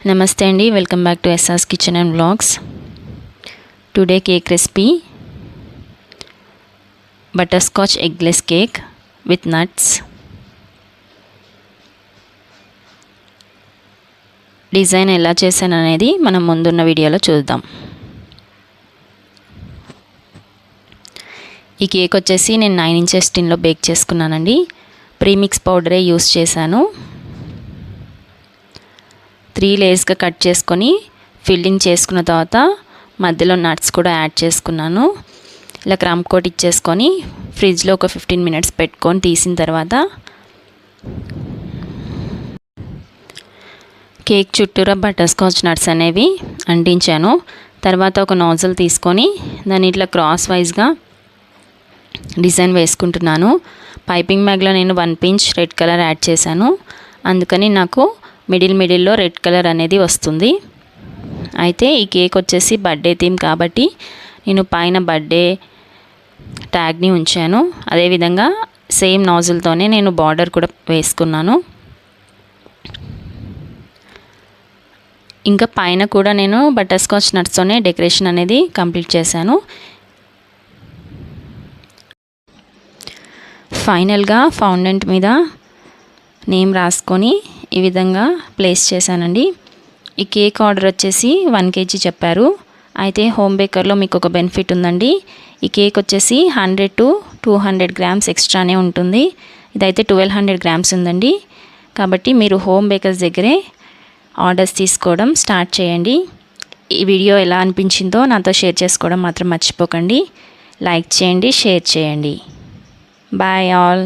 నమస్తే అండి, welcome back to ఎస్ఆర్స్ kitchen and vlogs. Today cake recipe butter scotch eggless cake with nuts. Design ఎలా చేశాను అనేది మనం ముందున్న వీడియోలో చూద్దాం. ఈ కేక్ వచ్చేసి నేను 9 ఇంచెస్ టిన్లో బేక్ చేసుకున్నానండి. ప్రీమిక్స్ పౌడరే యూస్ చేశాను. 3 లేయర్స్గా కట్ చేసుకొని ఫిల్లింగ్ చేసుకున్న తర్వాత మధ్యలో నట్స్ కూడా యాడ్ చేసుకున్నాను. ఇలా క్రమ్ కోట్ ఇచ్చేసుకొని ఫ్రిడ్జ్లో ఒక 15 మినిట్స్ పెట్టుకొని తీసిన తర్వాత కేక్ చుట్టూరా బటర్ స్కాచ్ నట్స్ అనేవి అంటించాను. తర్వాత ఒక నాజిల్ తీసుకొని దాన్ని ఇట్లా క్రాస్ వైజ్గా డిజైన్ వేసుకుంటున్నాను. పైపింగ్ బ్యాగ్లో నేను 1 పించ్ రెడ్ కలర్ యాడ్ చేశాను. అందుకని నాకు మిడిల్లో రెడ్ కలర్ అనేది వస్తుంది. అయితే ఈ కేక్ వచ్చేసి బర్త్డే థీమ్ కాబట్టి నేను పైన బర్త్డే ట్యాగ్ని ఉంచాను. అదేవిధంగా సేమ్ నాజిల్తోనే నేను బార్డర్ కూడా వేసుకున్నాను. ఇంకా పైన కూడా నేను బటర్ స్కాచ్ నట్స్తోనే డెకరేషన్ అనేది కంప్లీట్ చేశాను. ఫైనల్గా ఫౌండెంట్ మీద నేమ్ రాసుకొని ఈ విధంగా ప్లేస్ చేశానండి. ఈ కేక్ ఆర్డర్ వచ్చేసి 1 kg చెప్పారు. అయితే హోమ్ బేకర్లో మీకు ఒక బెనిఫిట్ ఉందండి. ఈ కేక్ వచ్చేసి 100 to 200 గ్రామ్స్ ఎక్స్ట్రానే ఉంటుంది. ఇదైతే 1200 గ్రామ్స్ ఉందండి. కాబట్టి మీరు హోమ్ బేకర్స్ దగ్గరే ఆర్డర్స్ తీసుకోవడం స్టార్ట్ చేయండి. ఈ వీడియో ఎలా అనిపించిందో నాతో షేర్ చేసుకోవడం మాత్రం మర్చిపోకండి. లైక్ చేయండి, షేర్ చేయండి. Bye all.